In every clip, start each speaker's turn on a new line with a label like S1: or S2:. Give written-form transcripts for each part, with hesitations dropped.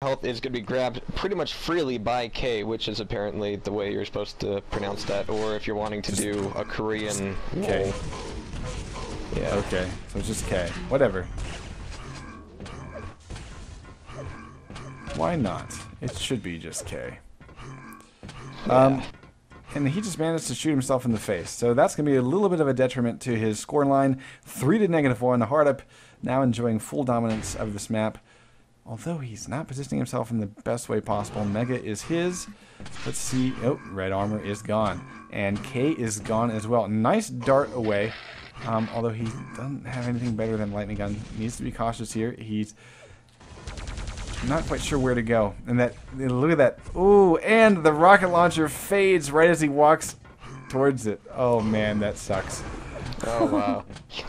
S1: health is going to be grabbed pretty much freely by K, which is apparently the way you're supposed to pronounce that, or if you're wanting to do a Korean
S2: K.
S1: Yeah.
S2: Okay, so it's just K. Whatever. Why not? It should be just K. And he just managed to shoot himself in the face. So that's going to be a little bit of a detriment to his score line. 3-1. Hardup now enjoying full dominance of this map. Although he's not positioning himself in the best way possible. Mega is his. Let's see. Oh, red armor is gone. And K is gone as well. Nice dart away. Although he doesn't have anything better than lightning gun. Needs to be cautious here. He's not quite sure where to go. And that, look at that. Ooh, and the rocket launcher fades right as he walks towards it. Oh man, that sucks.
S1: Oh wow.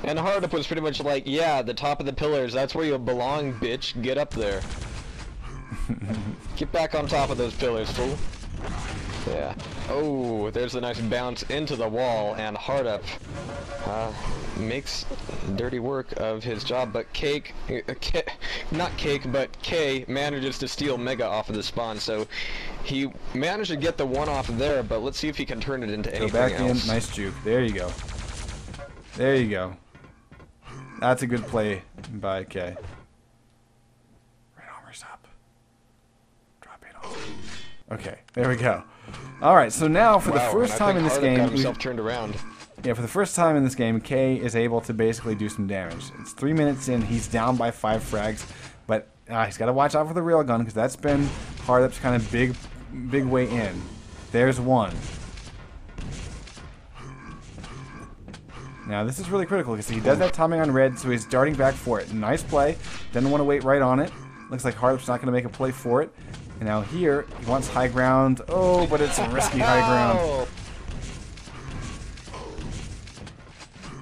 S1: And Hardup was pretty much like, yeah, the top of the pillars, that's where you belong, bitch. Get up there. Get back on top of those pillars, fool. Yeah. Oh, there's a nice bounce into the wall, and Hardup makes dirty work of his job, but not Cake, but K manages to steal Mega off of the spawn, so he managed to get the one off there, but let's see if he can turn it into anything
S2: back
S1: else.
S2: in, nice juke. There you go. There you go. That's a good play by K. Red armor's up. Drop it off. Okay, there we go. Alright, so now for the first time in this game,
S1: got himself turned around.
S2: Yeah, for the first time in this game, K is able to basically do some damage. It's 3 minutes in, he's down by 5 frags, but he's got to watch out for the railgun, because that's been Hardup's kind of big way in. There's one. Now this is really critical because he does that timing on red, so he's darting back for it. Nice play. Doesn't want to wait right on it. Looks like Hardup's not going to make a play for it. And now here, he wants high ground. Oh, but it's a risky high ground.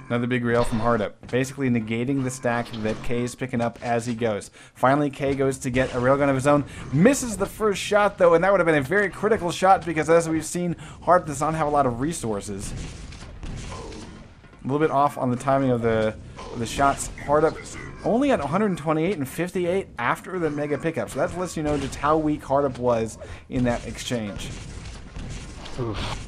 S2: Another big rail from Hardup, basically negating the stack that K is picking up as he goes. Finally, K goes to get a railgun of his own. Misses the first shot, though, and that would have been a very critical shot because, as we've seen, Hardup does not have a lot of resources. A little bit off on the timing of the shots. Hardup only at 128 and 58 after the Mega pickup. So that lets you know just how weak Hardup was in that exchange.
S1: Oof.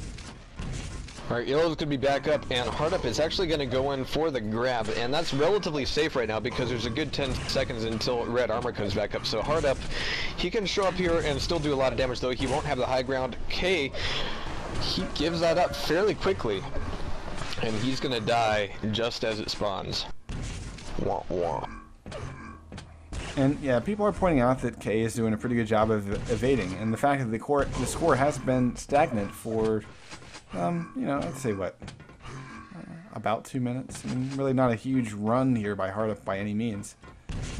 S1: Alright, Yellow's going to be back up, and Hardup is actually going to go in for the grab, and that's relatively safe right now because there's a good 10 seconds until red armor comes back up. So Hardup, he can show up here and still do a lot of damage, though he won't have the high ground. K, he gives that up fairly quickly. And he's gonna die just as it spawns. Wah, wah.
S2: And yeah, people are pointing out that K is doing a pretty good job of evading, and the fact that the score has been stagnant for, you know, I'd say what, about 2 minutes. I mean, really not a huge run here by Hardup by any means.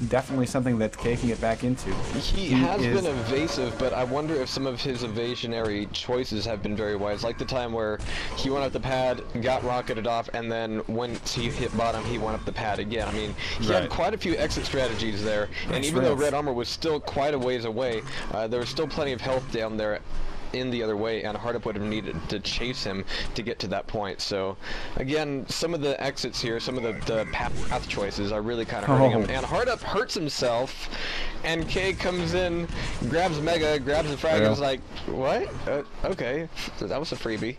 S2: Definitely something that K can get back into.
S1: He has been evasive, but I wonder if some of his evasionary choices have been very wise. Like the time where he went up the pad, got rocketed off, and then once he hit bottom, he went up the pad again. I mean, he had quite a few exit strategies there, and even though red armor was still quite a ways away, there was still plenty of health down there in the other way, and Hardup would have needed to chase him to get to that point. So again, some of the exits here, some of the path choices are really kind of hurting him, and Hardup hurts himself, and K comes in, grabs Mega, grabs the frag, and is like, what? Okay, that was a freebie.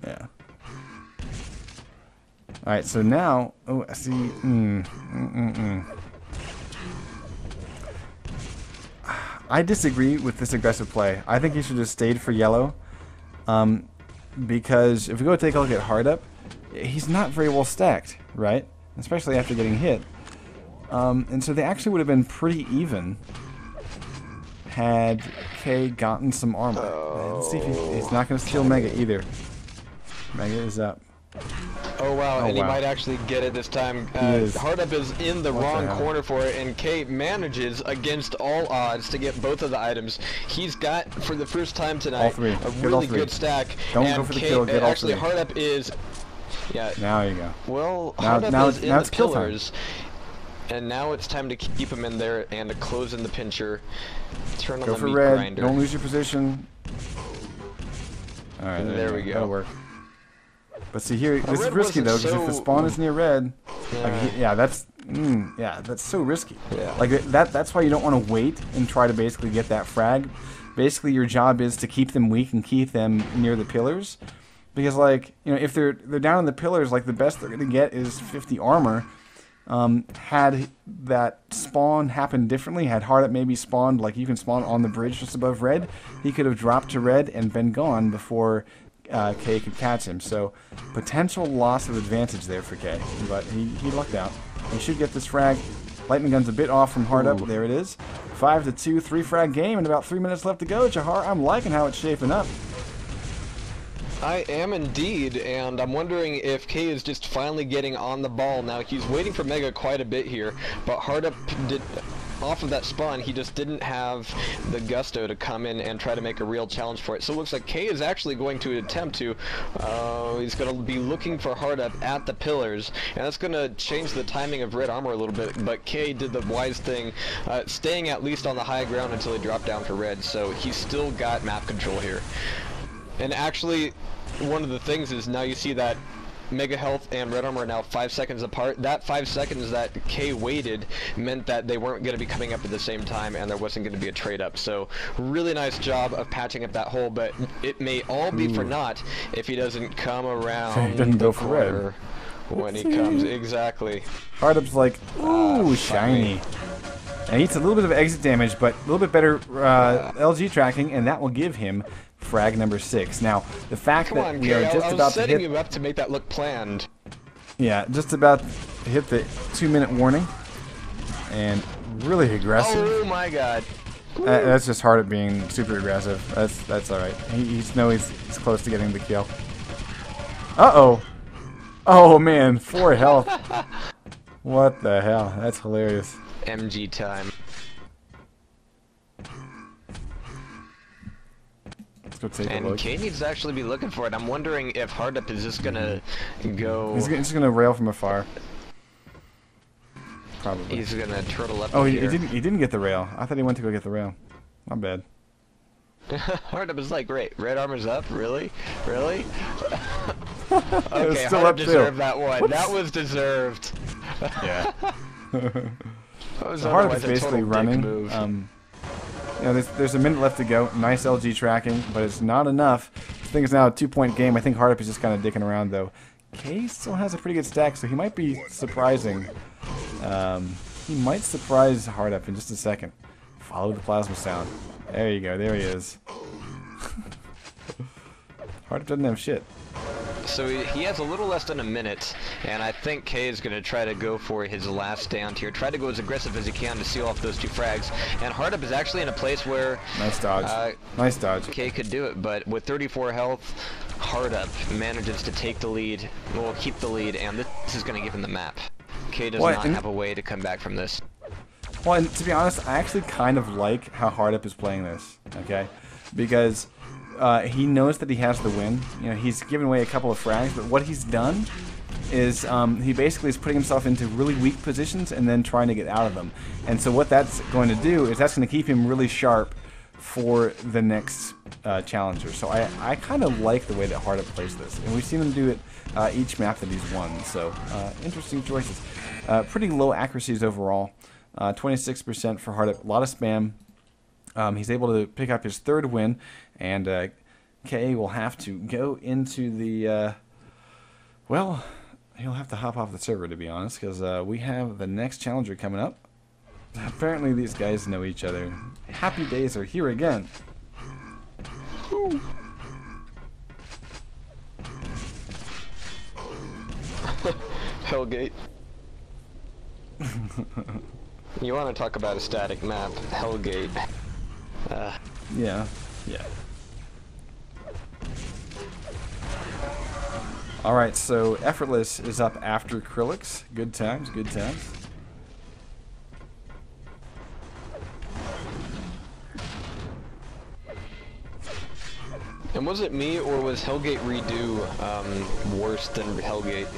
S2: Yeah. Alright, so now, oh, I see, I disagree with this aggressive play. I think he should have stayed for yellow. Because if we go take a look at Hardup, he's not very well stacked, right? Especially after getting hit. And so they actually would have been pretty even had K gotten some armor. Let's see if he's not going to steal Mega either. Mega is up.
S1: Oh wow, and he might actually get it this time. Hardup is in the wrong corner for it, and K manages, against all odds, to get both of the items. He's got, for the first time tonight, a really good stack.
S2: Don't go for the kill, get all three.
S1: Hardup is... Yeah.
S2: Now you go.
S1: Well, Hardup is in the pillars, and now it's time to keep him in there and to close in the pincher. Turn on the meat grinder.
S2: Don't lose your position. Alright,
S1: there we go.
S2: That'll work. But see here, this is risky though, because if the spawn is near red, yeah, that's Yeah, that's so risky.
S1: Yeah.
S2: Like that's why you don't want to wait and try to basically get that frag. Basically, your job is to keep them weak and keep them near the pillars, because like if they're down in the pillars, like the best they're gonna get is 50 armor. Had that spawn happened differently, had Hardup maybe spawned like you can spawn on the bridge just above red, he could have dropped to red and been gone before K could catch him. So potential loss of advantage there for K, but he lucked out. He should get this frag. Lightning gun's a bit off from Hardup. There it is. 5-2, 3-frag game, and about 3 minutes left to go. Jahar, I'm liking how it's shaping up.
S1: I am indeed, and I'm wondering if K is just finally getting on the ball. Now, he's waiting for Mega quite a bit here, but Hardup did, off of that spawn, he just didn't have the gusto to come in and try to make a real challenge for it. So it looks like K is actually going to attempt to, he's going to be looking for Hardup at the pillars, and that's going to change the timing of red armor a little bit, but K did the wise thing, staying at least on the high ground until he dropped down for red, so he's still got map control here. And actually, one of the things is now you see that Mega Health and Red Armor are now 5 seconds apart. That 5 seconds that K waited meant that they weren't going to be coming up at the same time and there wasn't going to be a trade up. So really nice job of patching up that hole, but it may all be for naught if he doesn't come around.
S2: He doesn't go for red.
S1: When he comes, exactly.
S2: Hardup's like, ooh, shiny. And he eats a little bit of exit damage, but a little bit better LG tracking, and that will give him frag number 6. Now, the fact that we are just about to hit...
S1: setting you up to make that look planned.
S2: Yeah, just about to hit the 2-minute warning. And really aggressive.
S1: Oh my god.
S2: That's just Hardup being super aggressive. That's alright. He's close to getting the kill. Uh-oh. Oh man, 4 health. What the hell? That's hilarious.
S1: MG time. And K needs to actually be looking for it. I'm wondering if Hardup is just gonna go...
S2: He's just gonna rail from afar. Probably.
S1: He's gonna turtle up.
S2: Oh, he didn't get the rail. I thought he went to go get the rail. My bad.
S1: Hardup is like, great, red armor's up? Really? Really?
S2: Okay,
S1: Hardup deserved that one.
S2: Whoops.
S1: That was deserved.
S2: Yeah.
S1: So
S2: Hardup is basically running. There's a minute left to go. Nice LG tracking, but it's not enough. This thing is now a 2-point game. I think Hardup is just kind of dicking around, though. K still has a pretty good stack, so he might be surprising. He might surprise Hardup in just a second. Follow the plasma sound. There you go. There he is. Hardup doesn't have shit.
S1: So he has a little less than a minute, and I think K is going to try to go for his last stand here. Try to go as aggressive as he can to seal off those 2 frags. And Hardup is actually in a place where...
S2: Nice dodge. Nice dodge.
S1: K could do it, but with 34 health, Hardup manages to take the lead, well, keep the lead, and this is going to give him the map. K does not have a way to come back from this.
S2: Well, and to be honest, I actually kind of like how Hardup is playing this, okay? Because... he knows that he has the win. He's given away a couple of frags, but what he's done is he basically is putting himself into really weak positions and then trying to get out of them. And so what that's going to do is that's going to keep him really sharp for the next challenger. So I kind of like the way that Hardup plays this, and we've seen him do it each map that he's won. So interesting choices. Pretty low accuracies overall. 26% for Hardup. A lot of spam. He's able to pick up his 3rd win, and K will have to go into the, well, he'll have to hop off the server, to be honest, because we have the next challenger coming up. Apparently these guys know each other. Happy days are here again. Woo.
S1: Hellgate. You want to talk about a static map, Hellgate.
S2: Yeah. Alright, so Effortless is up after Krillix. Good times, good times.
S1: And was it me, or was Hellgate Redo worse than Hellgate?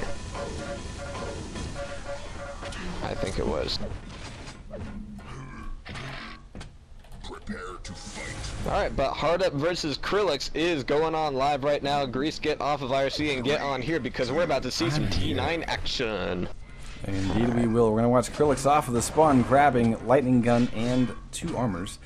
S1: I think it was. Alright, but Hardup versus Krillix is going on live right now. Grease, get off of IRC and get on here because we're about to see some T9 action.
S2: Indeed we will. We're going to watch Krillix off of the spawn, grabbing Lightning Gun and 2 armors.